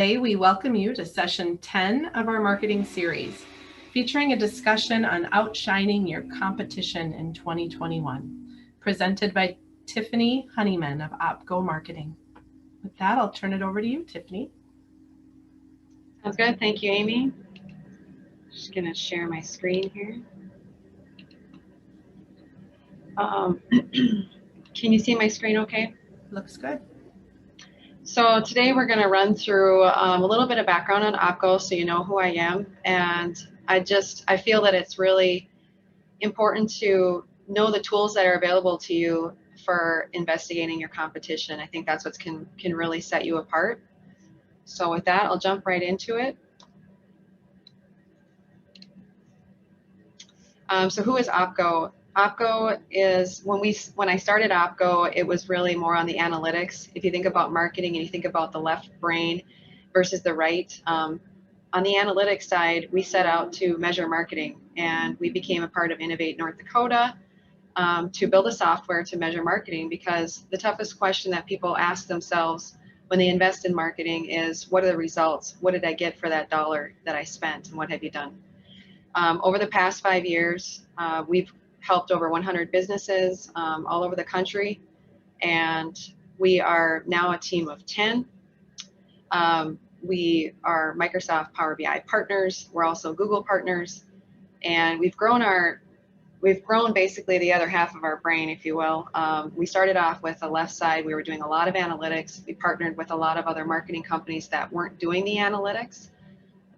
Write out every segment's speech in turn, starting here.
Today, we welcome you to session 10 of our marketing series, featuring a discussion on outshining your competition in 2021, presented by Tiffany Honeyman of OpGo Marketing. With that, I'll turn it over to you, Tiffany. Sounds good. Thank you, Amy. Just going to share my screen here. Can you see my screen okay? Looks good. So today we're going to run through a little bit of background on OpGo so you know who I am. And I feel that it's really important to know the tools that are available to you for investigating your competition. I think that's what can really set you apart. So with that, I'll jump right into it. So who is OpGo? OpGo is, when I started OpGo, it was really more on the analytics. If you think about marketing and you think about the left brain versus the right, on the analytics side, we set out to measure marketing, and we became a part of Innovate North Dakota to build a software to measure marketing, because the toughest question that people ask themselves when they invest in marketing is, what are the results? What did I get for that dollar that I spent, and what have you done? Over the past 5 years, we've helped over 100 businesses all over the country, and we are now a team of 10. We are Microsoft Power BI partners. We're also Google partners, and we've grown basically the other half of our brain, if you will. We started off with the left side. We were doing a lot of analytics. We partnered with a lot of other marketing companies that weren't doing the analytics.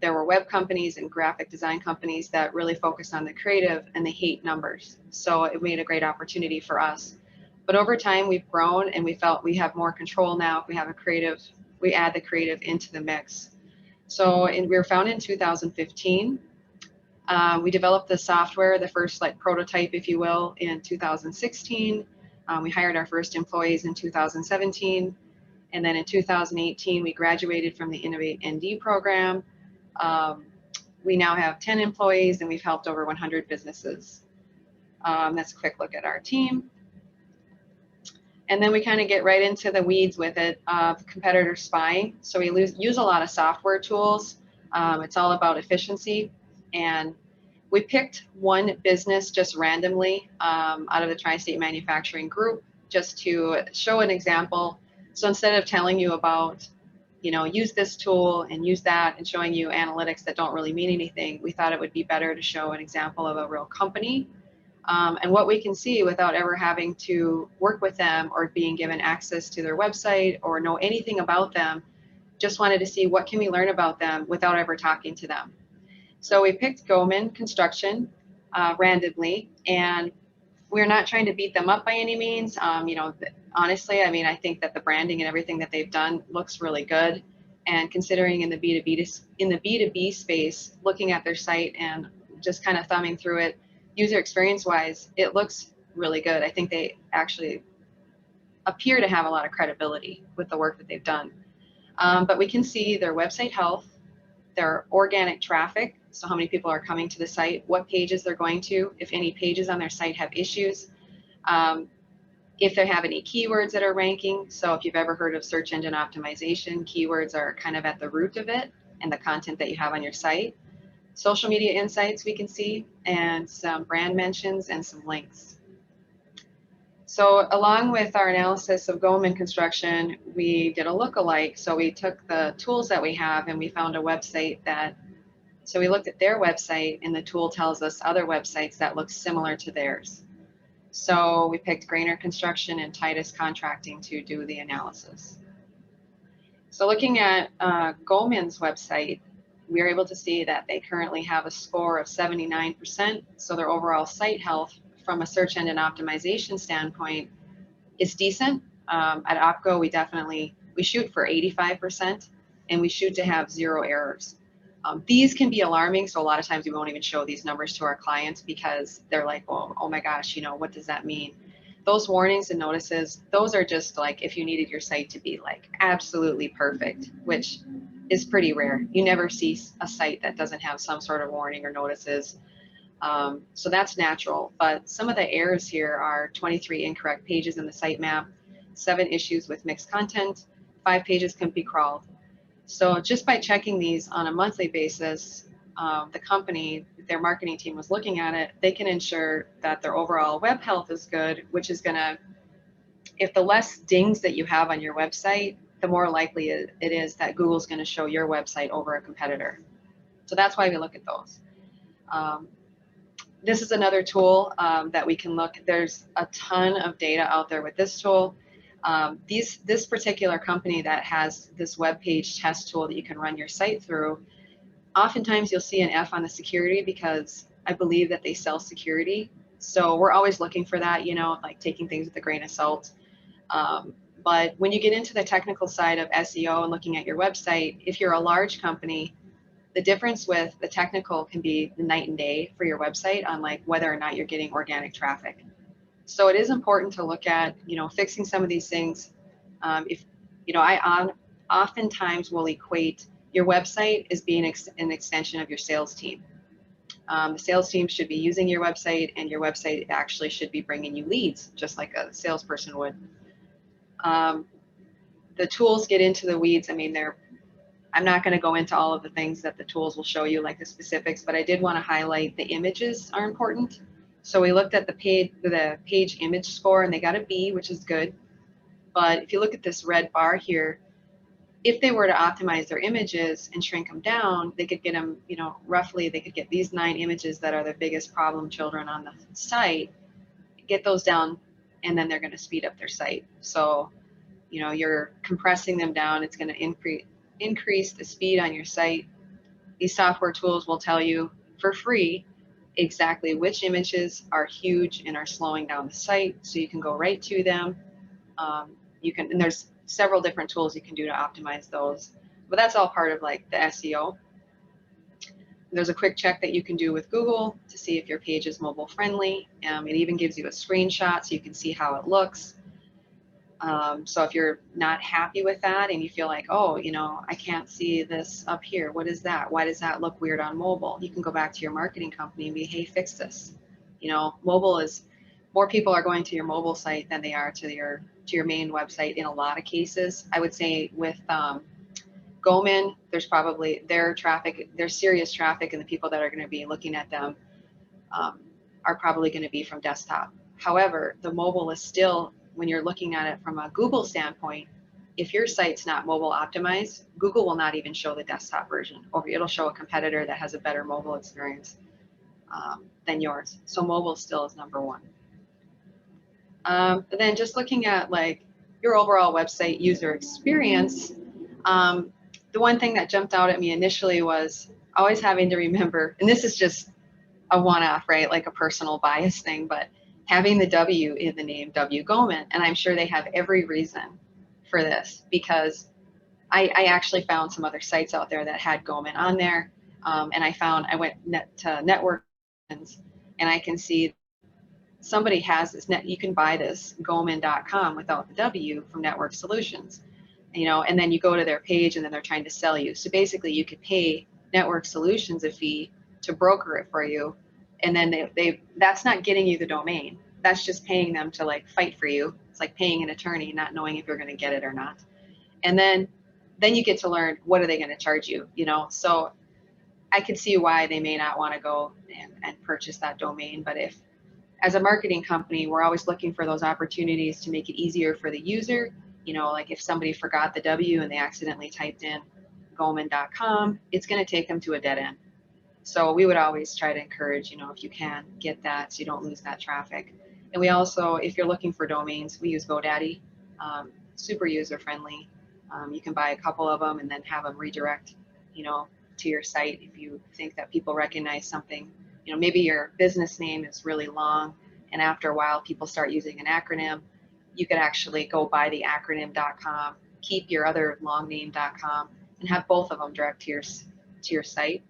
There were web companies and graphic design companies that really focus on the creative, and they hate numbers. So it made a great opportunity for us. But over time, we've grown, and we felt we have more control now. If we have a creative, we add the creative into the mix. So we were founded in 2015. We developed the software, the first prototype, if you will, in 2016. We hired our first employees in 2017. And then in 2018, we graduated from the Innovate ND program. We now have 10 employees, and we've helped over 100 businesses. That's a quick look at our team. And then we kind of get right into the weeds with it, competitor spying. So we use a lot of software tools. It's all about efficiency. And we picked one business just randomly out of the Tri-State Manufacturing Group just to show an example. So instead of telling you about, use this tool and use that and showing you analytics that don't really mean anything, we thought it would be better to show an example of a real company and what we can see without ever having to work with them or being given access to their website or know anything about them. Just wanted to see what can we learn about them without ever talking to them. So we picked Goman Construction randomly, and we're not trying to beat them up by any means. Honestly, I think that the branding and everything that they've done looks really good. And considering in the B2B space, looking at their site and just kind of thumbing through it, user experience wise, it looks really good. I think they actually appear to have a lot of credibility with the work that they've done. But we can see their website health, their organic traffic, so how many people are coming to the site, what pages they're going to, if any pages on their site have issues, if they have any keywords that are ranking. So if you've ever heard of search engine optimization, keywords are kind of at the root of it and the content that you have on your site. Social media insights we can see, and some brand mentions and some links. So along with our analysis of Goman Construction, we did a lookalike. So we took the tools that we have and we found a website so we looked at their website, and the tool tells us other websites that look similar to theirs. So we picked Grainer Construction and Titus Contracting to do the analysis. So looking at Goman's website, we were able to see that they currently have a score of 79%. So their overall site health from a search engine optimization standpoint is decent. At OpGo, we shoot for 85%, and we shoot to have 0 errors. These can be alarming, so a lot of times we won't even show these numbers to our clients because they're like, well, oh my gosh, what does that mean? Those warnings and notices, those are just like if you needed your site to be like absolutely perfect, which is pretty rare. You never see a site that doesn't have some sort of warning or notices. So that's natural, but some of the errors here are 23 incorrect pages in the sitemap, 7 issues with mixed content, 5 pages can be crawled. So just by checking these on a monthly basis, the company, their marketing team was looking at it, they can ensure that their overall web health is good, which is going to, if the less dings that you have on your website, the more likely it is that Google's going to show your website over a competitor. So that's why we look at those. This is another tool that we can look. There's a ton of data out there with this tool. This particular company that has this web page test tool that you can run your site through, oftentimes you'll see an F on the security because I believe that they sell security. So we're always looking for that, you know, like taking things with a grain of salt. But when you get into the technical side of SEO and looking at your website, if you're a large company, the difference with the technical can be the night and day for your website on like whether or not you're getting organic traffic. So it is important to look at, you know, fixing some of these things. If, you know, I oftentimes will equate your website as being an extension of your sales team. The sales team should be using your website, and your website actually should be bringing you leads, just like a salesperson would. The tools get into the weeds. I mean, I'm not going to go into all of the things that the tools will show you, like the specifics, but I did want to highlight the images are important. So we looked at the page image score, and they got a B, which is good. But if you look at this red bar here, if they were to optimize their images and shrink them down, they could get them, you know, roughly they could get these 9 images that are the biggest problem children on the site, get those down, and then they're going to speed up their site. So, you know, you're compressing them down. It's going to increase the speed on your site. These software tools will tell you for free exactly which images are huge and are slowing down the site, so you can go right to them. And there's several different tools you can do to optimize those, but that's all part of like the SEO. There's a quick check that you can do with Google to see if your page is mobile friendly. It even gives you a screenshot so you can see how it looks. So if you're not happy with that and you feel like, oh, you know, I can't see this up here. What is that? Why does that look weird on mobile? You can go back to your marketing company and be, hey, fix this. You know, mobile is, more people are going to your mobile site than they are to your main website in a lot of cases. I would say with Goman, there's probably their serious traffic, and the people that are going to be looking at them are probably going to be from desktop. However, the mobile is still, when you're looking at it from a Google standpoint, if your site's not mobile optimized, Google will not even show the desktop version, or it'll show a competitor that has a better mobile experience than yours. So mobile still is number one. But then just looking at like your overall website user experience, the one thing that jumped out at me initially was always having to remember, and this is just a one-off, right? Like a personal bias thing, but having the W in the name W Goman. And I'm sure they have every reason for this, because I actually found some other sites out there that had Goman on there. And I went to network, and I can see somebody has this you can buy this Goman.com without the W from Network Solutions, you know, and then you go to their page and then they're trying to sell you. So basically you could pay Network Solutions a fee to broker it for you. And then that's not getting you the domain. That's just paying them to like fight for you. It's like paying an attorney, not knowing if you're going to get it or not. And then you get to learn, what are they going to charge you, you know? So I could see why they may not want to go and purchase that domain. But if, as a marketing company, we're always looking for those opportunities to make it easier for the user. You know, like if somebody forgot the W and they accidentally typed in Goman.com, it's going to take them to a dead end. So we would always try to encourage, you know, if you can, get that so you don't lose that traffic. And we also, if you're looking for domains, we use GoDaddy, super user friendly. You can buy a couple of them and then have them redirect, you know, to your site if you think that people recognize something. You know, maybe your business name is really long, and after a while people start using an acronym. You could actually go buy the acronym.com, keep your other long name.com, and have both of them direct to your site.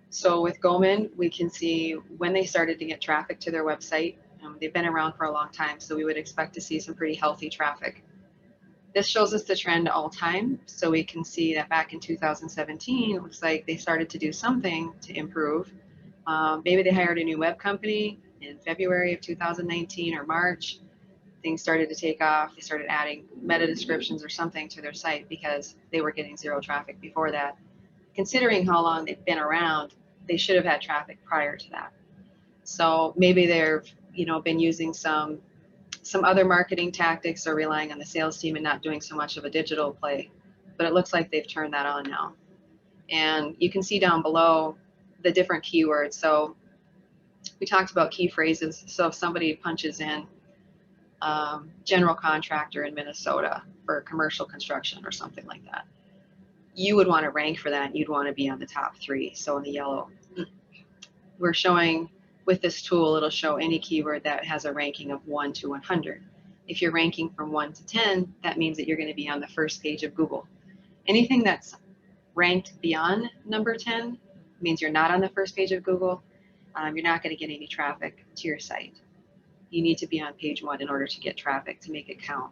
So with Goman, we can see when they started to get traffic to their website. They've been around for a long time, so we would expect to see some pretty healthy traffic. This shows us the trend all time, so we can see that back in 2017, it looks like they started to do something to improve. Maybe they hired a new web company in February of 2019 or March. things started to take off. They started adding meta descriptions or something to their site because they were getting zero traffic before that. Considering how long they've been around, they should have had traffic prior to that. So maybe they've, been using some other marketing tactics or relying on the sales team and not doing so much of a digital play. But it looks like they've turned that on now. And you can see down below the different keywords. So we talked about key phrases. So if somebody punches in general contractor in Minnesota for commercial construction or something like that, you would want to rank for that. You'd want to be on the top 3. So in the yellow, we're showing with this tool, it'll show any keyword that has a ranking of 1 to 100. If you're ranking from 1 to 10, that means that you're going to be on the first page of Google. Anything that's ranked beyond number 10 means you're not on the first page of Google. You're not going to get any traffic to your site. You need to be on page 1 in order to get traffic to make it count.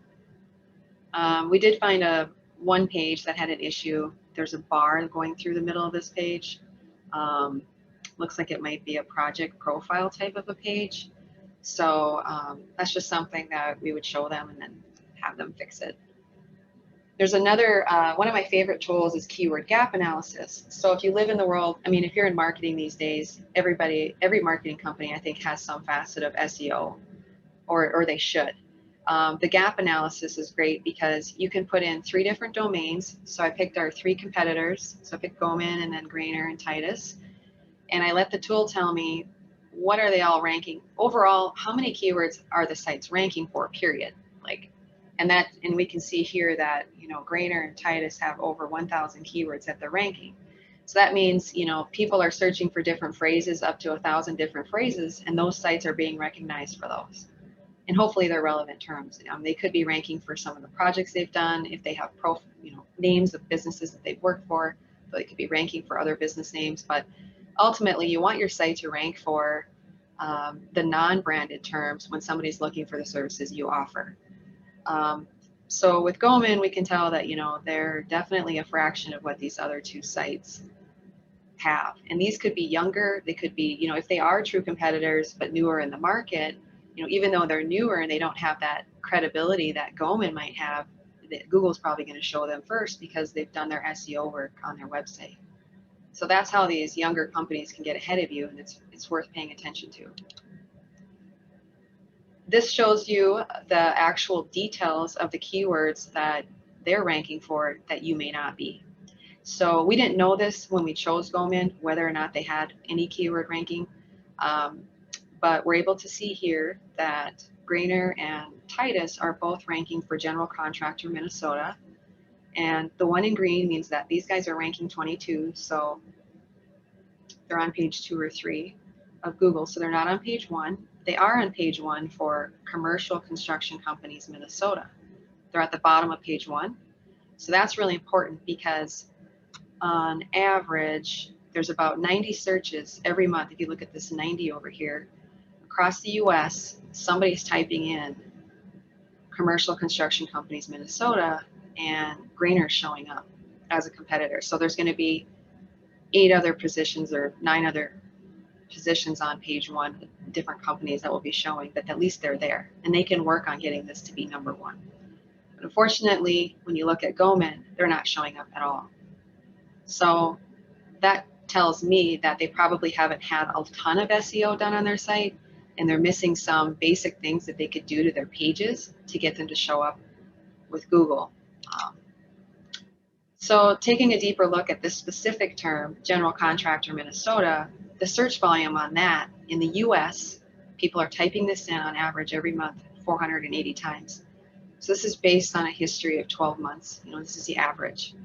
We did find one page that had an issue. There's a bar going through the middle of this page. Looks like it might be a project profile type of a page. So that's just something that we would show them and then have them fix it. There's another, one of my favorite tools is keyword gap analysis. So if you live in the world, I mean, if you're in marketing these days, every marketing company, I think, has some facet of SEO, or they should. The gap analysis is great because you can put in 3 different domains. So I picked our 3 competitors. So I picked Goman and then Grainer and Titus. And I let the tool tell me, what are they all ranking? Overall, how many keywords are the sites ranking for, period? And we can see here that, Grainer and Titus have over 1,000 keywords that they're ranking. So that means, people are searching for different phrases, up to 1,000 different phrases, and those sites are being recognized for those. And hopefully they're relevant terms. They could be ranking for some of the projects they've done, if they have names of businesses that they've worked for. So they could be ranking for other business names. But ultimately, you want your site to rank for the non-branded terms when somebody's looking for the services you offer. So with Goman, we can tell that, they're definitely a fraction of what these other 2 sites have. And these could be younger. They could be, if they are true competitors, but newer in the market, even though they're newer and they don't have that credibility that Goman might have, that Google's probably going to show them first because they've done their SEO work on their website. So that's how these younger companies can get ahead of you, and it's worth paying attention to. This shows you the actual details of the keywords that they're ranking for that you may not be. So we didn't know this when we chose Goman, whether or not they had any keyword ranking, but we're able to see here that Grainer and Titus are both ranking for general contractor Minnesota. And the one in green means that these guys are ranking 22, so they're on page 2 or 3 of Google, so they're not on page 1. They are on page 1 for commercial construction companies Minnesota. They're at the bottom of page 1. So that's really important because on average, there's about 90 searches every month. If you look at this 90 over here, across the US, somebody's typing in commercial construction companies Minnesota, and Grainer's showing up as a competitor. So there's going to be 8 other positions or 9 other positions on page 1, different companies that will be showing, but at least they're there and they can work on getting this to be number 1. But unfortunately, when you look at Goman, they're not showing up at all. So that tells me that they probably haven't had a ton of SEO done on their site, and they're missing some basic things that they could do to their pages to get them to show up with Google. So taking a deeper look at this specific term, general contractor Minnesota, the search volume on that in the US, people are typing this in on average every month 480 times. So this is based on a history of 12 months. This is the average.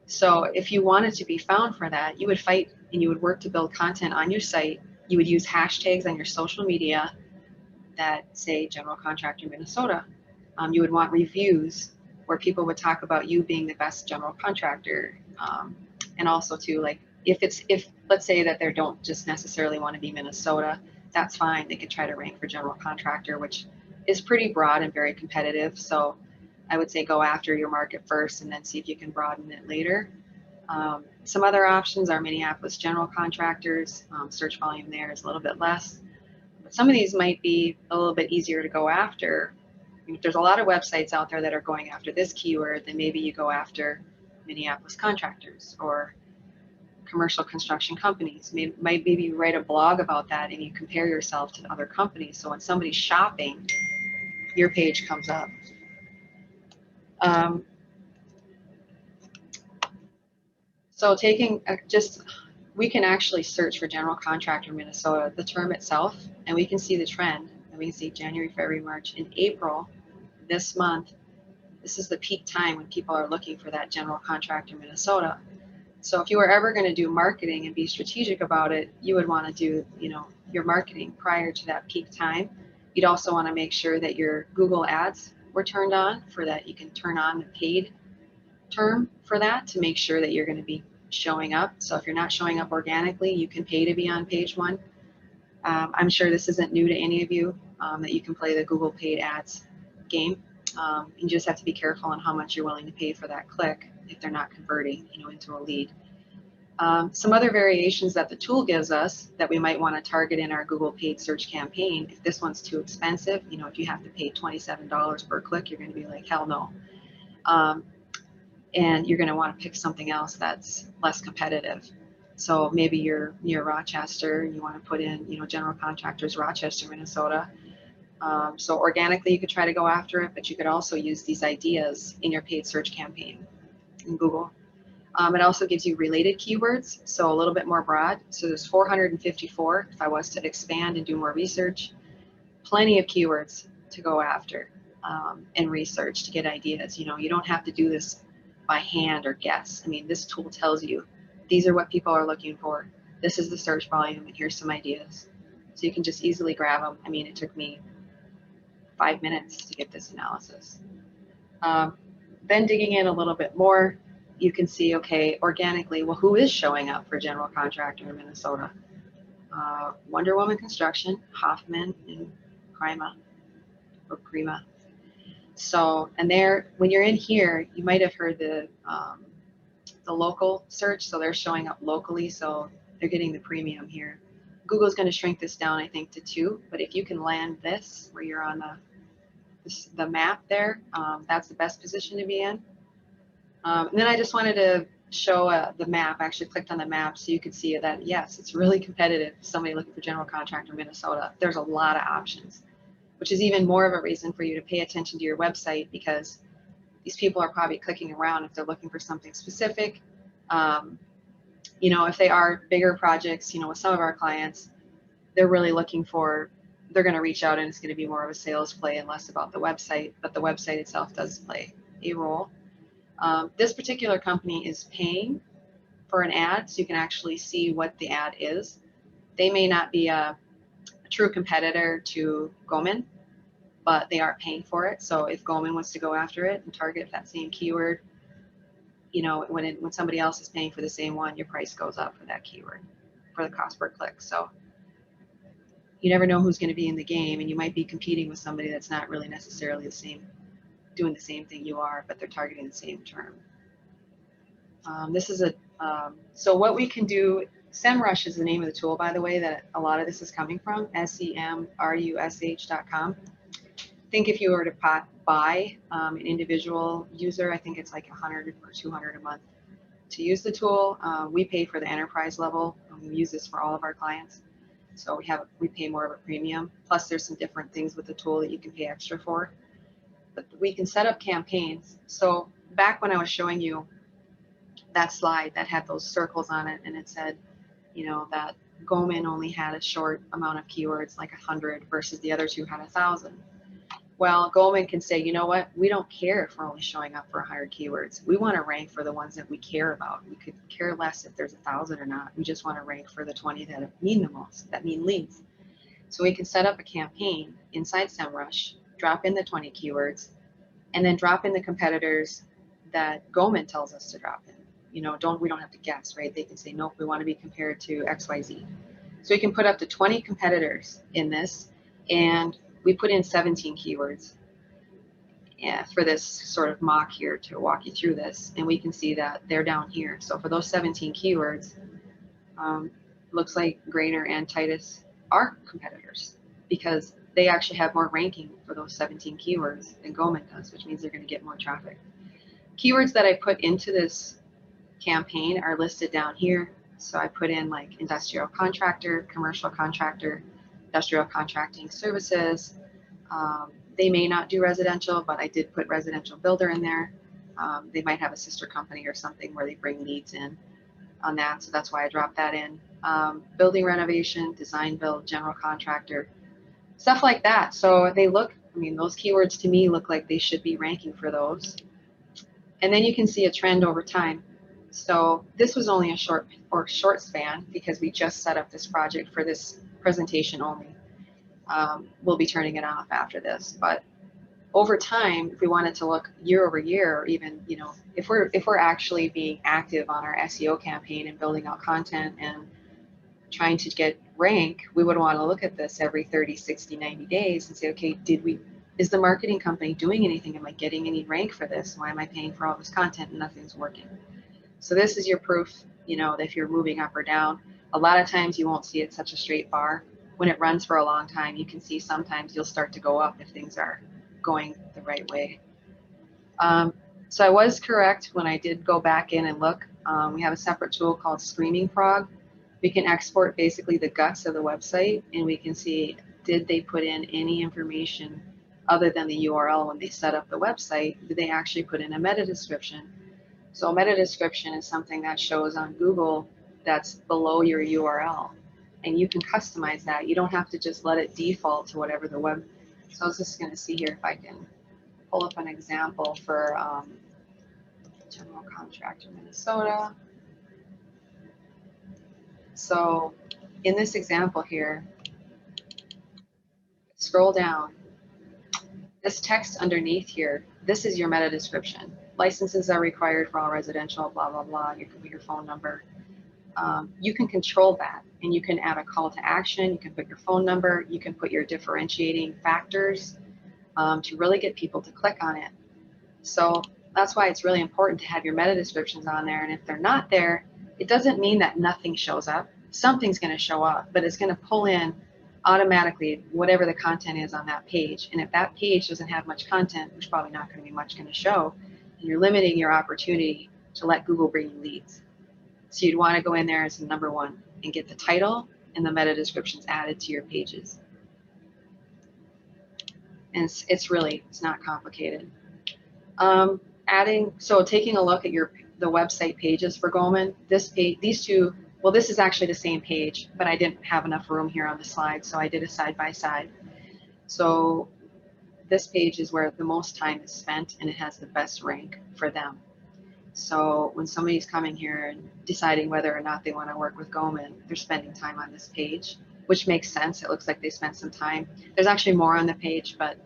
So if you wanted to be found for that, you would fight and you would work to build content on your site. You would use hashtags on your social media that say general contractor Minnesota. You would want reviews where people would talk about you being the best general contractor. And also too, like if let's say that they don't just necessarily want to be Minnesota, that's fine. They could try to rank for general contractor, which is pretty broad and very competitive. So I would say go after your market first and then see if you can broaden it later. Some other options are Minneapolis general contractors. Search volume there is a little bit less. But some of these might be a little bit easier to go after there's a lot of websites out there that are going after this keyword, then maybe you go after Minneapolis contractors or commercial construction companies. Maybe you write a blog about that and you compare yourself to other companies. So when somebody's shopping, your page comes up. So we can actually search for general contractor Minnesota, the term itself, and we can see the trend. And we can see January, February, March, and April this month. This is the peak time when people are looking for that general contractor Minnesota. So if you were ever going to do marketing and be strategic about it, you would want to do, your marketing prior to that peak time. You'd also want to make sure that your Google ads were turned on, for that you can turn on the paid term for that to make sure that you're going to be showing up. So if you're not showing up organically, you can pay to be on page one. I'm sure this isn't new to any of you, that you can play the Google paid ads game. You just have to be careful on how much you're willing to pay for that click if they're not converting, into a lead. Some other variations that the tool gives us that we might want to target in our Google paid search campaign. If this one's too expensive, if you have to pay $27 per click, you're going to be like, hell no. And you're going to want to pick something else that's less competitive. So maybe you're near Rochester and you want to put in, general contractors, Rochester, Minnesota. So organically, you could try to go after it, but you could also use these ideas in your paid search campaign in Google. It also gives you related keywords, so a little bit more broad. So there's 454 if I was to expand and do more research. Plenty of keywords to go after and research to get ideas. You don't have to do this by hand or guess. This tool tells you these are what people are looking for. This is the search volume, and here's some ideas. So you can just easily grab them. It took me 5 minutes to get this analysis. Then digging in a little bit more, you can see, okay, organically, well, who is showing up for general contractor in Minnesota? Wonder Woman Construction, Hoffman, and Prima. So, and when you're in here, you might have heard the local search, so they're showing up locally, so they're getting the premium here. Google's going to shrink this down, I think, to 2, but if you can land this where you're on the map there, that's the best position to be in. And then I just wanted to show the map. I actually clicked on the map so you could see that, yes, it's really competitive. Somebody looking for general contractor Minnesota, there's a lot of options, which is even more of a reason for you to pay attention to your website, because these people are probably clicking around if they're looking for something specific. If they are bigger projects, with some of our clients, they're really looking for, they're going to reach out and it's going to be more of a sales play and less about the website, but the website itself does play a role. This particular company is paying for an ad, so you can actually see what the ad is. They may not be a true competitor to Goldman, but they are paying for it. So if Goldman wants to go after it and target that same keyword, when somebody else is paying for the same one, your price goes up for that keyword, for the cost per click. So you never know who's going to be in the game, and you might be competing with somebody that's not really necessarily doing the same thing you are, but they're targeting the same term. So what we can do, SEMrush is the name of the tool, by the way, that a lot of this is coming from, SEMrush.com. I think if you were to buy an individual user, I think it's like $100 or $200 a month to use the tool. We pay for the enterprise level, and we use this for all of our clients. So we pay more of a premium. Plus there's some different things with the tool that you can pay extra for. But we can set up campaigns. So back when I was showing you that slide that had those circles on it, and it said, that Goldman only had a short amount of keywords, like 100, versus the other two had 1,000. Well, Goldman can say, you know what, we don't care if we're only showing up for 100 keywords. We want to rank for the ones that we care about. We could care less if there's 1,000 or not. We just want to rank for the 20 that mean the most, that mean leads. So we can set up a campaign inside SEMrush, drop in the 20 keywords, and then drop in the competitors that Goldman tells us to drop in. We don't have to guess, right? They can say, nope, we want to be compared to XYZ. So we can put up to 20 competitors in this, and we put in 17 keywords for this sort of mock here to walk you through this, and we can see that they're down here. So for those 17 keywords, looks like Grainer and Titus are competitors, because they actually have more ranking for those 17 keywords than Goman does, which means they're going to get more traffic. Keywords that I put into this campaign are listed down here. So I put in like industrial contractor, commercial contractor, industrial contracting services. They may not do residential, but I did put residential builder in there. They might have a sister company or something where they bring leads in on that. So that's why I dropped that in. Building renovation, design build, general contractor, stuff like that. So they look, I mean, those keywords to me look like they should be ranking for those. And then you can see a trend over time. So this was only a short span because we just set up this project for this presentation only. We'll be turning it off after this, but over time, if we wanted to look year over year, or even, you know, if we're actually being active on our SEO campaign and building out content and trying to get rank, we would want to look at this every 30, 60, 90 days and say, okay, is the marketing company doing anything? Am I getting any rank for this? Why am I paying for all this content and nothing's working? So this is your proof, you know, that if you're moving up or down. A lot of times you won't see it such a straight bar. When it runs for a long time, you can see sometimes you'll start to go up if things are going the right way. So I was correct when I did go back in and look. We have a separate tool called Screaming Frog. We can export basically the guts of the website, and we can see, did they put in any information other than the URL when they set up the website? Did they actually put in a meta description? So a meta description is something that shows on Google that's below your URL, and you can customize that. You don't have to just let it default to whatever the web. So I was just going to see here if I can pull up an example for general contractor Minnesota. So in this example here, scroll down. This text underneath here, this is your meta description. Licenses are required for all residential, blah, blah, blah. You can put your phone number. You can control that, and you can add a call to action. You can put your phone number. You can put your differentiating factors to really get people to click on it. So that's why it's really important to have your meta descriptions on there. And if they're not there, it doesn't mean that nothing shows up. Something's going to show up, but it's going to pull in automatically whatever the content is on that page. And if that page doesn't have much content, there's probably not going to be much going to show. And you're limiting your opportunity to let Google bring you leads. So you'd want to go in there as number one and get the title and the meta descriptions added to your pages. And it's not complicated. Taking a look at the website pages for Goman, these two, well, this is actually the same page, but I didn't have enough room here on the slide, so I did a side by side. So this page is where the most time is spent, and it has the best rank for them. So when somebody's coming here and deciding whether or not they want to work with Goman, they're spending time on this page, which makes sense. It looks like they spent some time. There's actually more on the page, but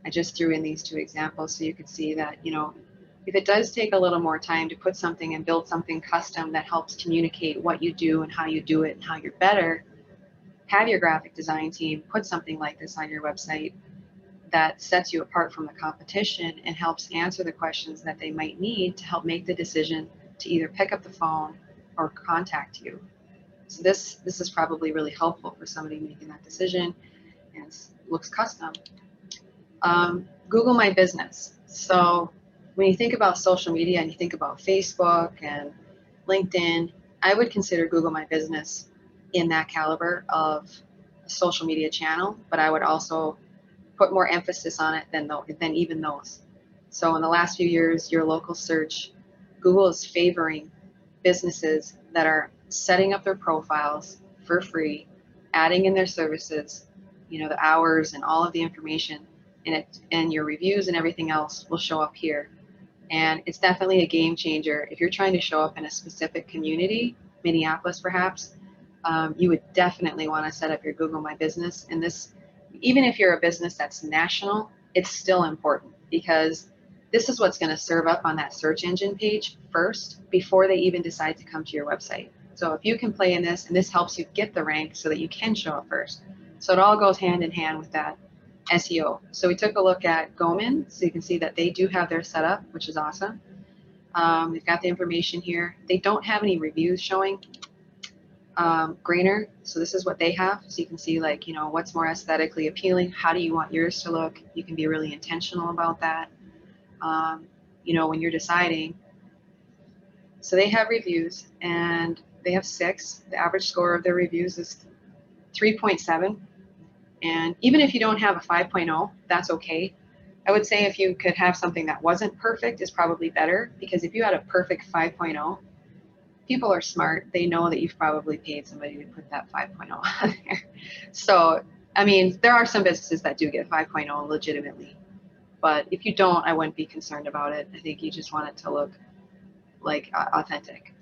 I just threw in these two examples so you could see that, you know, if it does take a little more time to put something and build something custom that helps communicate what you do and how you do it and how you're better, have your graphic design team put something like this on your website that sets you apart from the competition and helps answer the questions that they might need to help make the decision to either pick up the phone or contact you. So this is probably really helpful for somebody making that decision, and it looks custom. Google My Business. So when you think about social media and you think about Facebook and LinkedIn, I would consider Google My Business in that caliber of a social media channel, but I would also put more emphasis on it than even those. So in the last few years, your local search, Google is favoring businesses that are setting up their profiles for free, adding in their services, you know, the hours and all of the information in it, and your reviews and everything else will show up here. And it's definitely a game changer. If you're trying to show up in a specific community, Minneapolis perhaps, you would definitely want to set up your Google My Business. And this, even if you're a business that's national, it's still important because this is what's going to serve up on that search engine page first before they even decide to come to your website. So if you can play in this, and this helps you get the rank so that you can show up first. So it all goes hand in hand with that SEO. So we took a look at Goman, so you can see that they do have their setup, which is awesome. They've got the information here. They don't have any reviews showing. Grainer, so this is what they have. So you can see, like, you know, what's more aesthetically appealing. How do you want yours to look? You can be really intentional about that, you know, when you're deciding. So they have reviews, and they have 6. The average score of their reviews is 3.7. And even if you don't have a 5.0, that's okay. I would say if you could have something that wasn't perfect is probably better, because if you had a perfect 5.0, people are smart. They know that you've probably paid somebody to put that 5.0 on there. So, I mean, there are some businesses that do get 5.0 legitimately, but if you don't, I wouldn't be concerned about it. I think you just want it to look like authentic.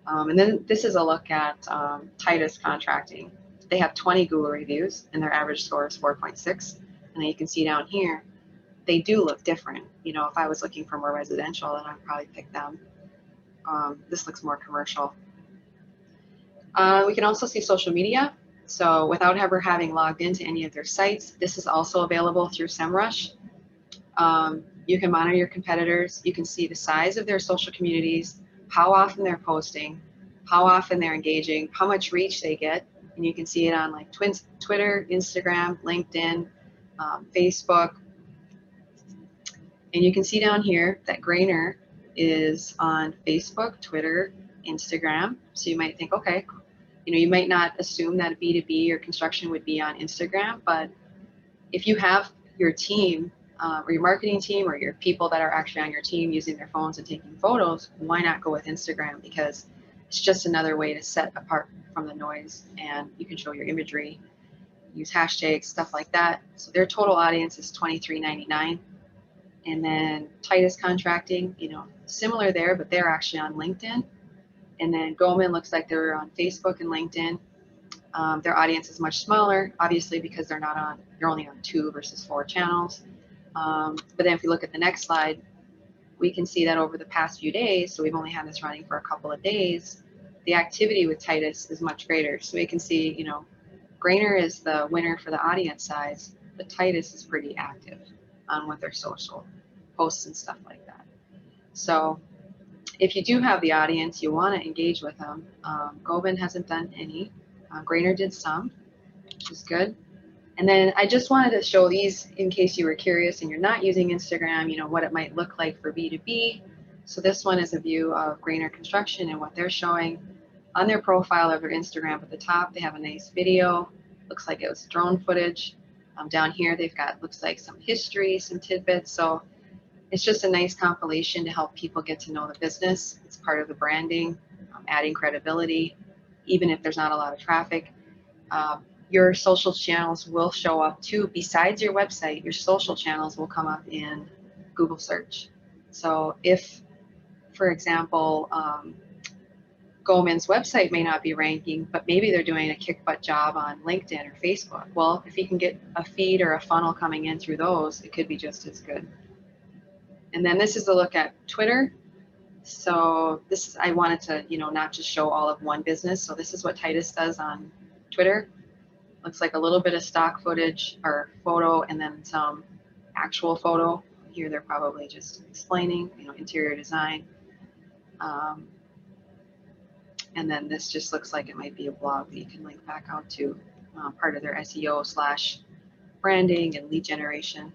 And then this is a look at Titus Contracting. They have 20 Google reviews, and their average score is 4.6. And then you can see down here, they do look different. You know, if I was looking for more residential, then I'd probably pick them. This looks more commercial. We can also see social media. So without ever having logged into any of their sites, this is also available through SEMrush. You can monitor your competitors. You can see the size of their social communities, how often they're posting, how often they're engaging, how much reach they get. And you can see it on like Twitter, Instagram, LinkedIn, Facebook. And you can see down here that Grainer is on Facebook, Twitter, Instagram. So you might think, okay, you know, you might not assume that B2B or construction would be on Instagram, but if you have your team or your marketing team or your people that are actually on your team using their phones and taking photos, why not go with Instagram? Because it's just another way to set apart from the noise, and you can show your imagery, use hashtags, stuff like that. So their total audience is $23.99. And then Titus Contracting, you know, similar there, but they're actually on LinkedIn. And then Goldman looks like they're on Facebook and LinkedIn. Their audience is much smaller, obviously, because they're only on 2 versus 4 channels. But then if you look at the next slide, we can see that over the past few days, so we've only had this running for a couple of days, the activity with Titus is much greater. So we can see, you know, Grainer is the winner for the audience size, but Titus is pretty active on with their social posts and stuff like that. So if you do have the audience, you want to engage with them. Goldman hasn't done any. Grainer did some, which is good. And then I just wanted to show these in case you were curious and you're not using Instagram, you know, what it might look like for B2B. So this one is a view of Grainer Construction and what they're showing on their profile of their Instagram. At the top, they have a nice video. Looks like it was drone footage. Down here, they've got, looks like some history, some tidbits. So it's just a nice compilation to help people get to know the business. It's part of the branding, adding credibility, even if there's not a lot of traffic. Your social channels will show up too. Besides your website, your social channels will come up in Google search. So if, for example, Goldman's website may not be ranking, but maybe they're doing a kick butt job on LinkedIn or Facebook. Well, if you can get a feed or a funnel coming in through those, it could be just as good. And then this is a look at Twitter. So this, I wanted to, you know, not just show all of one business. So this is what Titus does on Twitter. Looks like a little bit of stock footage or photo, and then some actual photo. Here they're probably just explaining, you know, interior design. And then this just looks like it might be a blog that you can link back out to, part of their SEO / branding and lead generation.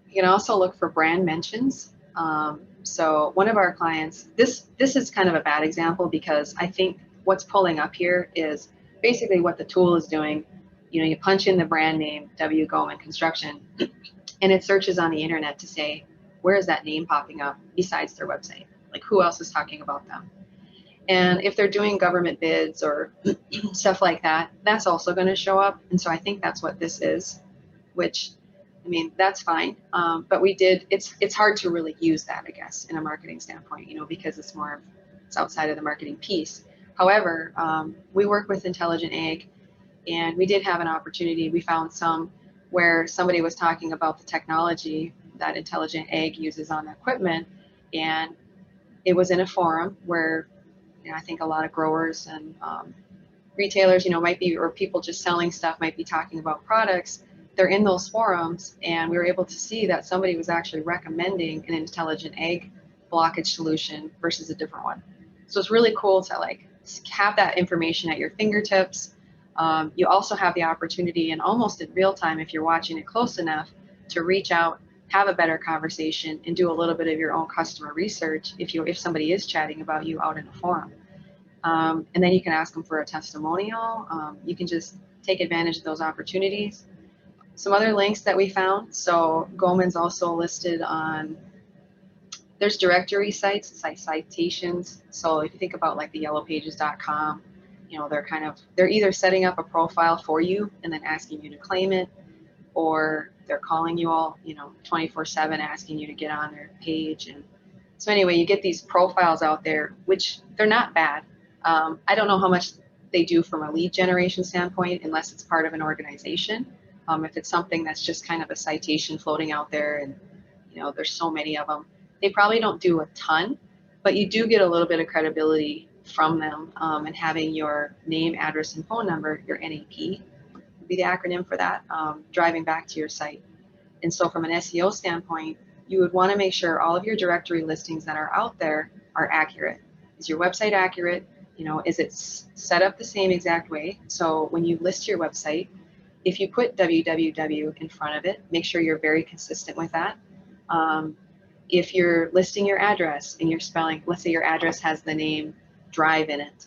You can also look for brand mentions. So one of our clients, this is kind of a bad example because I think what's pulling up here is basically what the tool is doing. You know, you punch in the brand name, W. Goldman Construction, and it searches on the internet to say, where is that name popping up besides their website? Like, who else is talking about them? And if they're doing government bids or stuff like that, that's also going to show up. And so I think that's what this is, which, I mean, that's fine. But we did, it's hard to really use that, I guess, in a marketing standpoint, you know, because it's outside of the marketing piece. However, we work with Intelligent Ag, and we did have an opportunity. We found some where somebody was talking about the technology that Intelligent Ag uses on the equipment, and it was in a forum where, you know, I think a lot of growers and retailers, you know, might be, or people just selling stuff might be talking about products. They're in those forums, and we were able to see that somebody was actually recommending an Intelligent Ag blockage solution versus a different one. So it's really cool to like have that information at your fingertips. You also have the opportunity, and almost in real time, if you're watching it close enough, to reach out, have a better conversation, and do a little bit of your own customer research if somebody is chatting about you out in a forum. And then you can ask them for a testimonial. You can just take advantage of those opportunities. Some other links that we found. So Goldman's also listed on, there's directory sites, it's like citations. So if you think about like the yellowpages.com, they're either setting up a profile for you and then asking you to claim it, or they're calling you all, 24/7 asking you to get on their page. And so anyway, you get these profiles out there, which they're not bad. I don't know how much they do from a lead generation standpoint, unless it's part of an organization. If it's something that's just kind of a citation floating out there and, there's so many of them, they probably don't do a ton, but you do get a little bit of credibility from them, and having your name, address, and phone number, your NAP, would be the acronym for that, driving back to your site. And so from an SEO standpoint, you would want to make sure all of your directory listings that are out there are accurate. Is your website accurate? Is it set up the same exact way? So when you list your website, if you put www in front of it, make sure you're very consistent with that. If you're listing your address and you're spelling, let's say your address has the name Drive in it,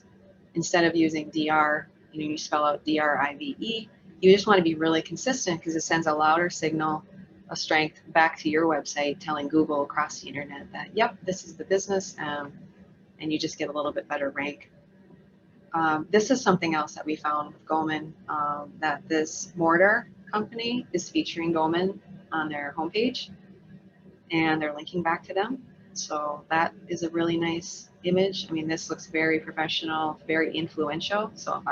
instead of using DR, you spell out DRIVE. You just want to be really consistent because it sends a louder signal of strength back to your website, telling Google across the internet that, yep, this is the business, and you just get a little bit better rank. This is something else that we found with Goldman, that this mortar company is featuring Goldman on their homepage, and they're linking back to them. So that is a really nice image. I mean, this looks very professional, very influential. So if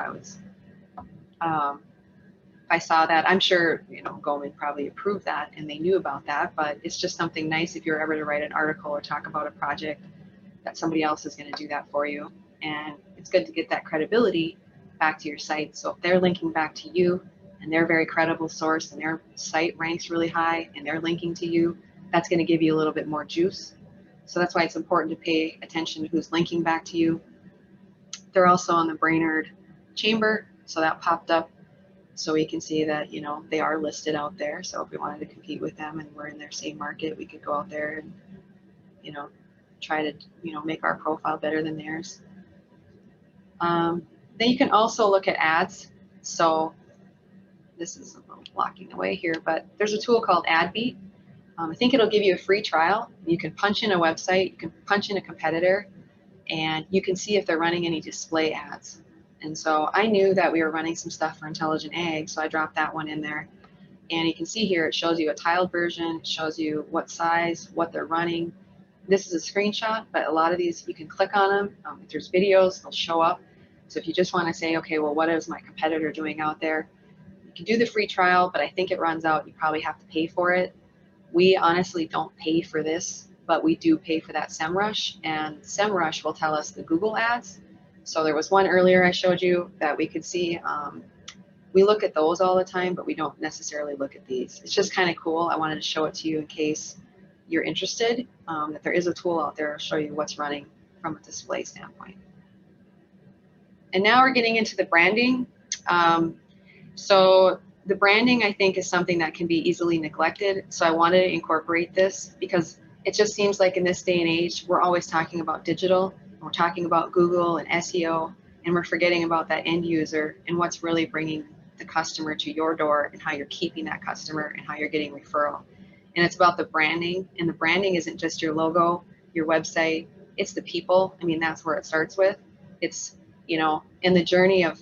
I saw that, I'm sure, Goldman probably approved that and they knew about that, but it's just something nice if you're ever to write an article or talk about a project that somebody else is going to do that for you. And it's good to get that credibility back to your site. So if they're linking back to you and they're a very credible source and their site ranks really high and they're linking to you, that's going to give you a little bit more juice. So that's why it's important to pay attention to who's linking back to you. They're also on the Brainerd Chamber, so that popped up. So we can see that, they are listed out there. So if we wanted to compete with them and we're in their same market, we could go out there and, try to, make our profile better than theirs. Then you can also look at ads. So this is a little blocking the way here, but there's a tool called AdBeat. I think it'll give you a free trial. You can punch in a website, you can punch in a competitor, and you can see if they're running any display ads. And so I knew that we were running some stuff for Intelligent Ag, so I dropped that one in there. And you can see here, it shows you a tiled version, it shows you what size, what they're running. This is a screenshot, but a lot of these, you can click on them. If there's videos, they'll show up. So if you just want to say, okay, well, what is my competitor doing out there? You can do the free trial, but I think it runs out. You probably have to pay for it. We honestly don't pay for this, but we do pay for that SEMrush, and SEMrush will tell us the Google ads. So there was one earlier I showed you that we could see. We look at those all the time, but we don't necessarily look at these. It's just kind of cool. I wanted to show it to you in case you're interested, that there is a tool out there to show you what's running from a display standpoint. And now we're getting into the branding. So the branding, I think, is something that can be easily neglected. So I wanted to incorporate this because it just seems like in this day and age, we're always talking about digital, and we're talking about Google and SEO, and we're forgetting about that end user and what's really bringing the customer to your door and how you're keeping that customer and how you're getting referral. And it's about the branding, and the branding isn't just your logo, your website, it's the people. I mean, that's where it starts with. It's, in the journey of,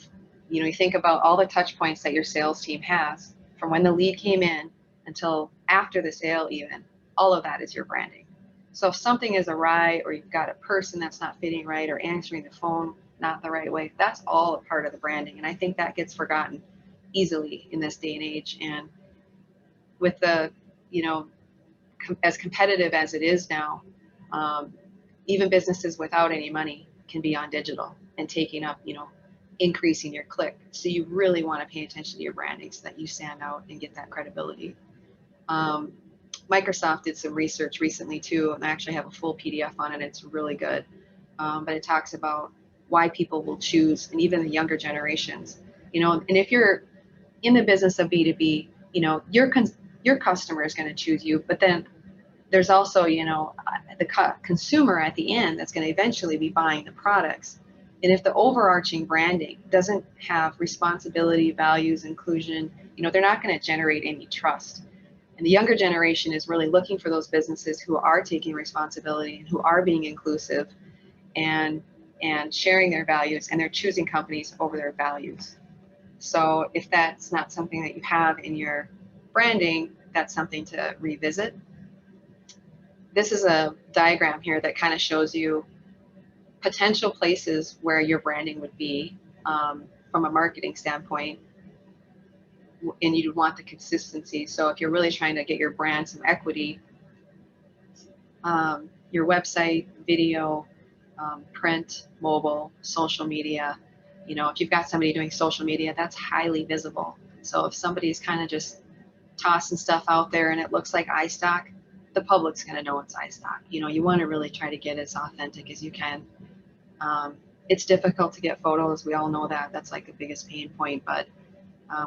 you think about all the touch points that your sales team has from when the lead came in until after the sale even, all of that is your branding. So if something is awry, or you've got a person that's not fitting right, or answering the phone not the right way, that's all a part of the branding. And I think that gets forgotten easily in this day and age. And with the, as competitive as it is now, even businesses without any money can be on digital and taking up, increasing your click. So you really want to pay attention to your branding so that you stand out and get that credibility. Microsoft did some research recently too, and I actually have a full PDF on it. It's really good. But it talks about, why people will choose, and even the younger generations, and if you're in the business of B2B, your customer is going to choose you, but then there's also, the consumer at the end that's going to eventually be buying the products. And if the overarching branding doesn't have responsibility, values, inclusion, they're not going to generate any trust. And the younger generation is really looking for those businesses who are taking responsibility and who are being inclusive and sharing their values, and they're choosing companies over their values. So if that's not something that you have in your branding, that's something to revisit. This is a diagram here that kind of shows you potential places where your branding would be from a marketing standpoint, and you'd want the consistency. So if you're really trying to get your brand some equity, your website, video, print, mobile, social media, if you've got somebody doing social media, that's highly visible. So if somebody's kind of just tossing stuff out there and it looks like iStock, the public's going to know it's iStock. You want to really try to get as authentic as you can. It's difficult to get photos. We all know that. That's like the biggest pain point, but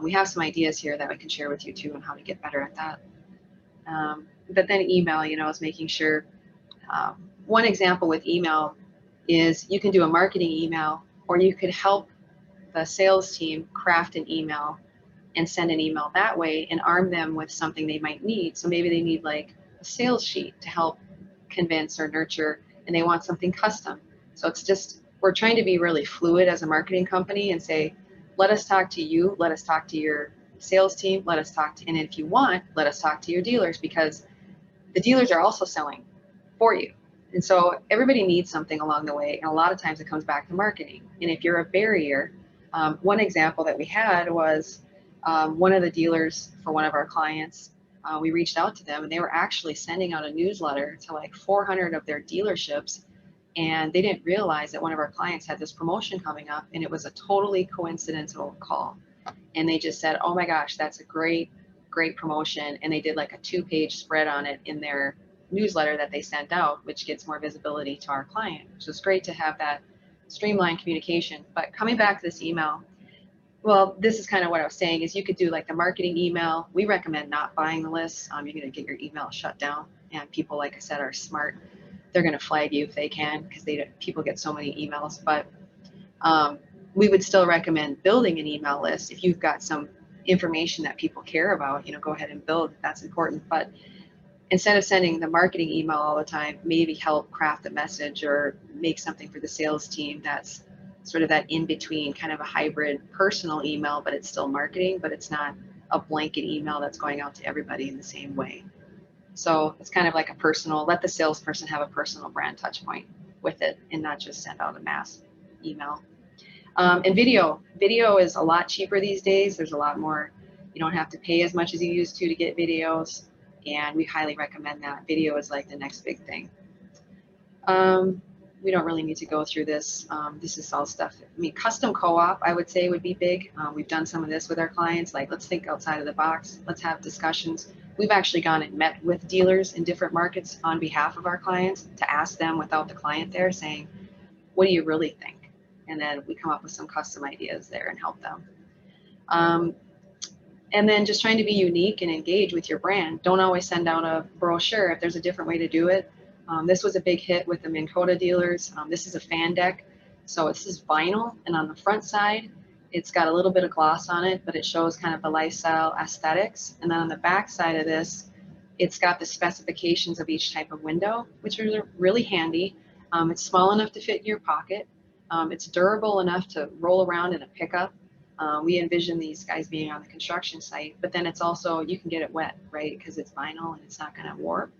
we have some ideas here that I can share with you too on how to get better at that. But then email, is making sure. One example with email is you can do a marketing email, or you could help the sales team craft an email and send an email that way and arm them with something they might need. So maybe they need like a sales sheet to help convince or nurture, and they want something custom. So it's just, we're trying to be really fluid as a marketing company and say, let us talk to you, let us talk to your sales team, let us talk to, and if you want, let us talk to your dealers, because the dealers are also selling for you. And so everybody needs something along the way. And a lot of times it comes back to marketing. And if you're a barrier, one example that we had was one of the dealers for one of our clients, we reached out to them and they were actually sending out a newsletter to like 400 of their dealerships. And they didn't realize that one of our clients had this promotion coming up, and it was a totally coincidental call. And they just said, oh my gosh, that's a great promotion. And they did like a 2-page spread on it in their newsletter that they sent out, which gets more visibility to our client. So it's great to have that streamlined communication. But coming back to this email, well, this is kind of what I was saying, is you could do like the marketing email. We recommend not buying the list. You're going to get your email shut down, and people, like I said, are smart. They're going to flag you if they can, because people get so many emails. But we would still recommend building an email list. If you've got some information that people care about, go ahead and build. That's important. But instead of sending the marketing email all the time, maybe help craft a message or make something for the sales team that's sort of that in between, kind of a hybrid personal email, but it's still marketing, but it's not a blanket email that's going out to everybody in the same way. So it's kind of like a personal, let the salesperson have a personal brand touch point with it and not just send out a mass email. And video is a lot cheaper these days. There's a lot more, you don't have to pay as much as you used to get videos. And we highly recommend that. Video is like the next big thing. We don't really need to go through this. This is all stuff. Custom co-op, I would say, would be big. We've done some of this with our clients. Like, let's think outside of the box. Let's have discussions. We've actually gone and met with dealers in different markets on behalf of our clients to ask them without the client there, saying, what do you really think? And then we come up with some custom ideas there and help them. And then just trying to be unique and engage with your brand. Don't always send out a brochure if there's a different way to do it. This was a big hit with the Minn Kota dealers. This is a fan deck. So this is vinyl, and on the front side, it's got a little bit of gloss on it, but it shows kind of the lifestyle aesthetics. And then on the back side of this, it's got the specifications of each type of window, which are really handy. It's small enough to fit in your pocket. It's durable enough to roll around in a pickup. We envision these guys being on the construction site, but then it's also, you can get it wet, right? Because it's vinyl and it's not going to warp.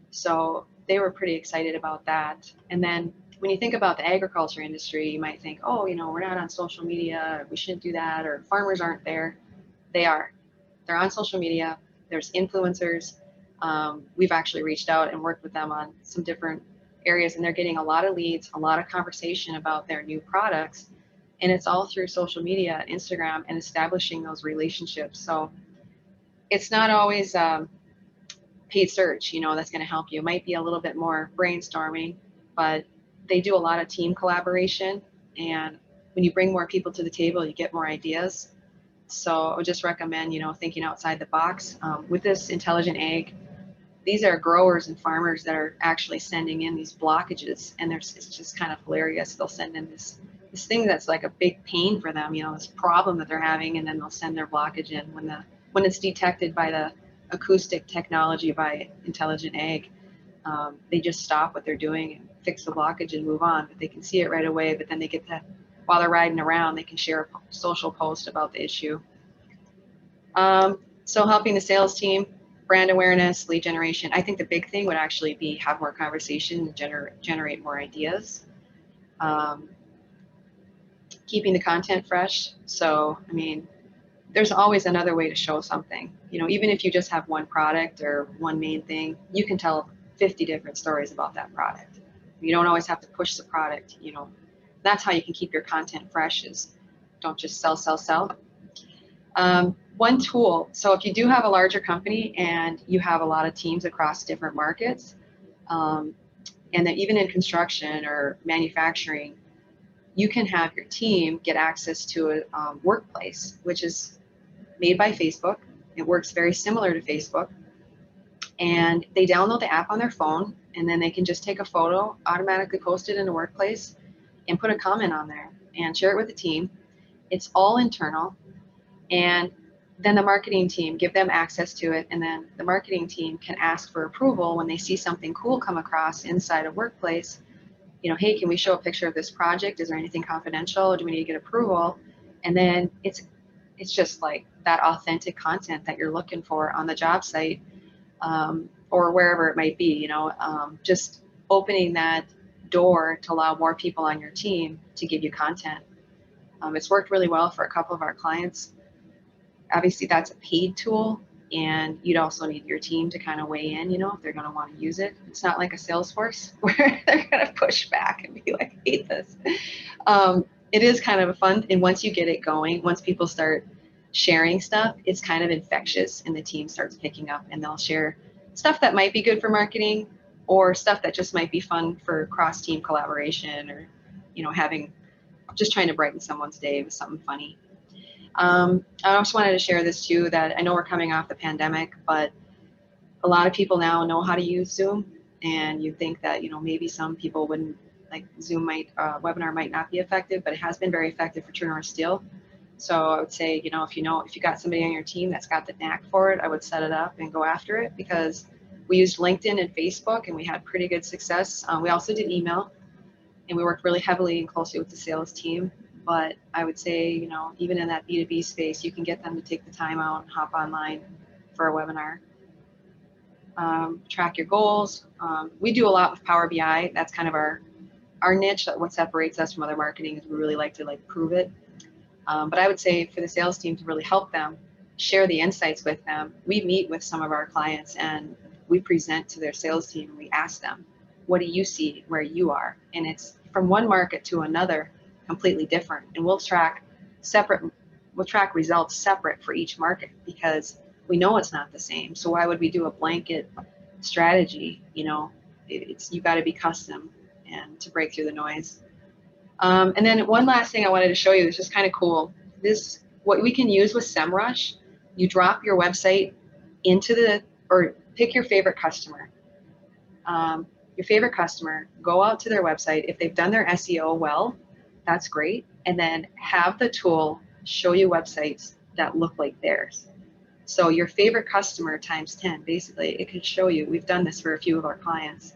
So they were pretty excited about that. And then when you think about the agriculture industry, you might think, oh, we're not on social media, we shouldn't do that, or farmers aren't there. They are. They're on social media. There's influencers. We've actually reached out and worked with them on some different areas, and they're getting a lot of leads, a lot of conversation about their new products. And it's all through social media, Instagram, and establishing those relationships. So it's not always paid search, that's going to help you. It might be a little bit more brainstorming, but they do a lot of team collaboration. And when you bring more people to the table, you get more ideas. So I would just recommend, thinking outside the box. With this intelligent ag, these are growers and farmers that are actually sending in these blockages, and it's just kind of hilarious. They'll send in this thing that's like a big pain for them, this problem that they're having, and then they'll send their blockage in. When it's detected by the acoustic technology by intelligent ag, they just stop what they're doing and fix the blockage and move on. But they can see it right away. But then they get that while they're riding around, they can share a social post about the issue. So helping the sales team, brand awareness, lead generation. I think the big thing would actually be have more conversation and generate more ideas. Keeping the content fresh. So, I mean, there's always another way to show something. Even if you just have one product or one main thing, you can tell 50 different stories about that product. You don't always have to push the product. That's how you can keep your content fresh, is don't just sell, sell, sell. One tool, so if you do have a larger company and you have a lot of teams across different markets, and then even in construction or manufacturing, you can have your team get access to a workplace, which is made by Facebook. It works very similar to Facebook. And they download the app on their phone, and then they can just take a photo, automatically post it in a workplace, and put a comment on there and share it with the team. It's all internal. And then the marketing team, give them access to it, and then the marketing team can ask for approval when they see something cool come across inside a workplace. Hey, can we show a picture of this project? Is there anything confidential? Do we need to get approval? And then it's just like that authentic content that you're looking for on the job site, or wherever it might be. Just opening that door to allow more people on your team to give you content. It's worked really well for a couple of our clients. Obviously, that's a paid tool, and you'd also need your team to kind of weigh in, if they're going to want to use it. It's not like a Salesforce where they're going to push back and be like, I hate this. It is kind of fun, and once you get it going, once people start sharing stuff, it's kind of infectious, and the team starts picking up, and they'll share stuff that might be good for marketing, or stuff that just might be fun for cross-team collaboration, or just trying to brighten someone's day with something funny. I also wanted to share this too, that I know we're coming off the pandemic, but a lot of people now know how to use Zoom, and you think that, maybe some people wouldn't, like Zoom webinar might not be effective, but it has been very effective for Turner Steel. So I would say, if you got somebody on your team that's got the knack for it, I would set it up and go after it, because we used LinkedIn and Facebook and we had pretty good success. We also did email, and we worked really heavily and closely with the sales team. But I would say, even in that B2B space, you can get them to take the time out and hop online for a webinar. Track your goals. We do a lot with PowerBI. That's kind of our niche. What separates us from other marketing is we really like to prove it. But I would say for the sales team to really help them, share the insights with them. We meet with some of our clients and we present to their sales team and we ask them, what do you see where you are? And it's from one market to another, completely different. And we'll track results separate for each market, because we know it's not the same. So why would we do a blanket strategy? You got to be custom and to break through the noise. And then one last thing I wanted to show you, this is kind of cool. What we can use with SEMrush, you drop your website or pick your favorite customer. Go out to their website. If they've done their SEO well, that's great. And then have the tool show you websites that look like theirs. So your favorite customer times 10, basically, it can show you. We've done this for a few of our clients.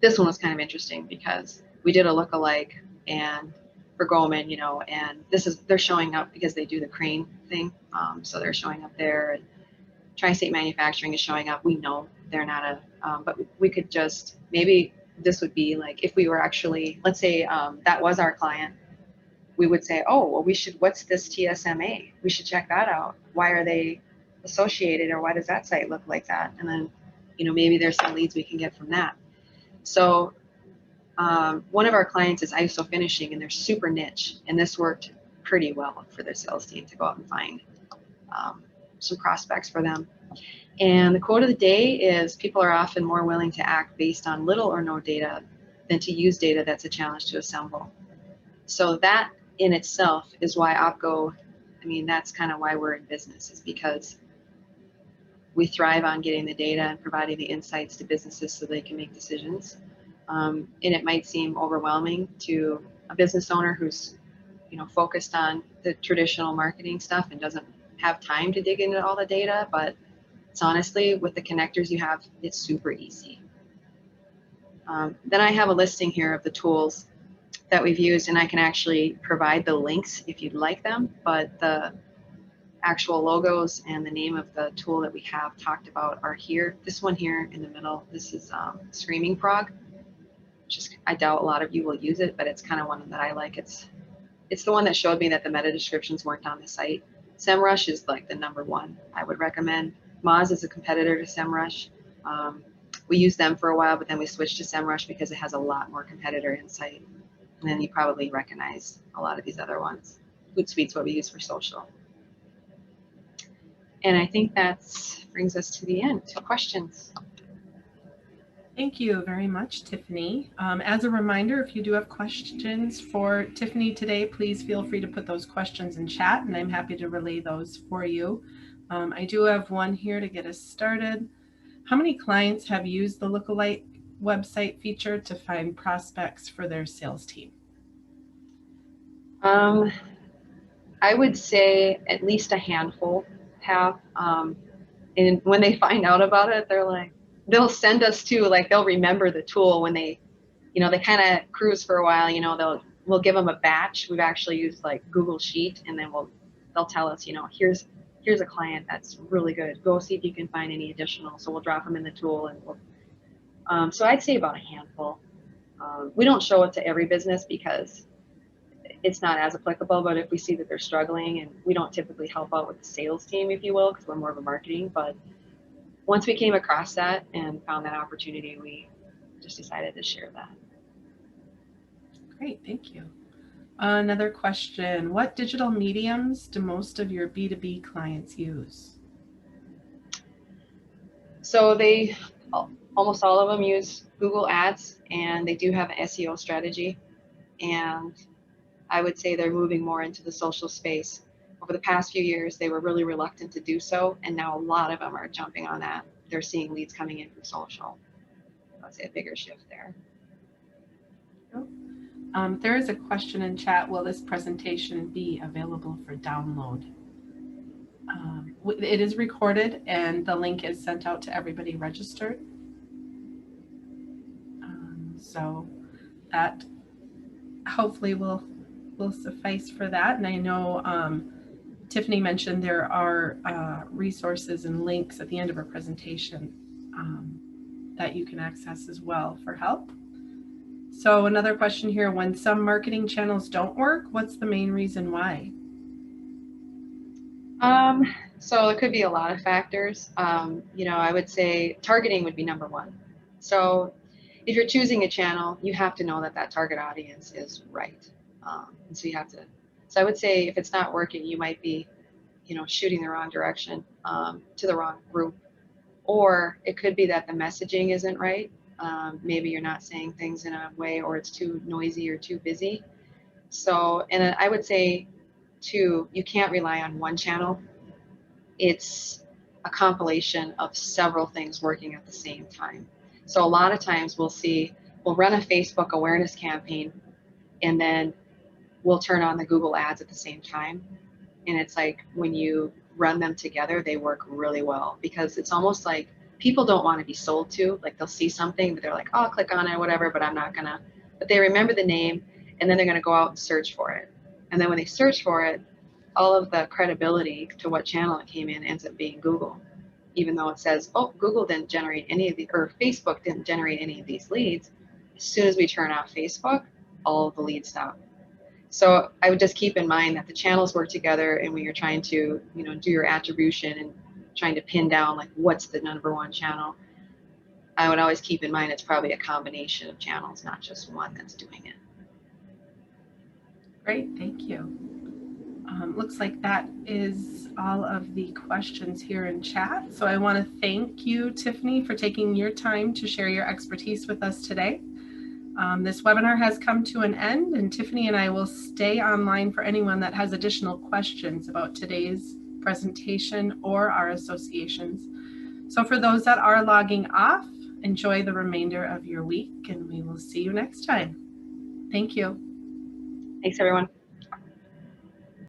This one was kind of interesting because we did a lookalike and for Goldman, and they're showing up because they do the crane thing. So they're showing up there, and Tri-State Manufacturing is showing up. We know they're not but we could maybe this would be like, if we were actually, let's say that was our client, we would say, oh, well, what's this TSMA? We should check that out. Why are they associated, or why does that site look like that? And then, maybe there's some leads we can get from that. So one of our clients is ISO finishing, and they're super niche, and this worked pretty well for their sales team to go out and find some prospects for them. And the quote of the day is, people are often more willing to act based on little or no data than to use data that's a challenge to assemble. So that in itself is why OpGo, I mean, that's kind of why we're in business, is because we thrive on getting the data and providing the insights to businesses so they can make decisions. And it might seem overwhelming to a business owner who's, focused on the traditional marketing stuff and doesn't have time to dig into all the data, but it's honestly, with the connectors you have, it's super easy. Then I have a listing here of the tools that we've used, and I can actually provide the links if you'd like them, but the actual logos and the name of the tool that we have talked about are here. This one here in the middle, this is Screaming Frog. I doubt a lot of you will use it, but it's kind of one that I like. It's the one that showed me that the meta descriptions weren't on the site. SEMrush is like the #1 I would recommend. Moz is a competitor to SEMrush. We used them for a while, but then we switched to SEMrush because it has a lot more competitor insight. And then you probably recognize a lot of these other ones. Hootsuite's what we use for social. And I think that brings us to the end. Questions? Thank you very much, Tiffany. As a reminder, if you do have questions for Tiffany today, please feel free to put those questions in chat, and I'm happy to relay those for you. I do have one here to get us started. How many clients have used the lookalike website feature to find prospects for their sales team? I would say at least a handful have. And when they find out about it, they're like, they'll send us to, like, they'll remember the tool when they, they kind of cruise for a while, we'll give them a batch. We've actually used like Google Sheet, and then they'll tell us, here's a client that's really good. Go see if you can find any additional. So we'll drop them in the tool, and so I'd say about a handful. We don't show it to every business because it's not as applicable, but if we see that they're struggling, and we don't typically help out with the sales team, if you will, because we're more of a marketing, but once we came across that and found that opportunity, we just decided to share that. Great, thank you. Another question, what digital mediums do most of your B2B clients use? So almost all of them use Google Ads, and they do have an SEO strategy. And I would say they're moving more into the social space. Over the past few years, they were really reluctant to do so, and now a lot of them are jumping on that. They're seeing leads coming in from social. I'd say a bigger shift there. There is a question in chat, will this presentation be available for download? It is recorded, and the link is sent out to everybody registered. So that hopefully will suffice for that. And I know Tiffany mentioned there are resources and links at the end of her presentation that you can access as well for help. So another question here, when some marketing channels don't work, what's the main reason why? So it could be a lot of factors. I would say targeting would be #1. So if you're choosing a channel, you have to know that target audience is right. And so so I would say if it's not working, you might be, shooting the wrong direction to the wrong group. Or it could be that the messaging isn't right. Maybe you're not saying things in a way, or it's too noisy or too busy. So, and I would say too, you can't rely on one channel. It's a compilation of several things working at the same time. So a lot of times we'll run a Facebook awareness campaign, and then we'll turn on the Google ads at the same time. And it's like when you run them together, they work really well, because it's almost like people don't want to be sold to. Like they'll see something, but they're like, oh, I'll click on it, whatever, but I'm not gonna. But they remember the name, and then they're gonna go out and search for it. And then when they search for it, all of the credibility to what channel it came in ends up being Google, even though it says, oh, Google didn't generate any of the, or Facebook didn't generate any of these leads. As soon as we turn off Facebook, all of the leads stop. So I would just keep in mind that the channels work together, and when you're trying to, do your attribution and trying to pin down like what's the #1 channel, I would always keep in mind it's probably a combination of channels, not just one that's doing it. Great, thank you. Looks like that is all of the questions here in chat. So I want to thank you, Tiffany, for taking your time to share your expertise with us today. This webinar has come to an end, and Tiffany and I will stay online for anyone that has additional questions about today's presentation or our associations. So for those that are logging off, enjoy the remainder of your week, and we will see you next time. Thank you. Thanks, everyone.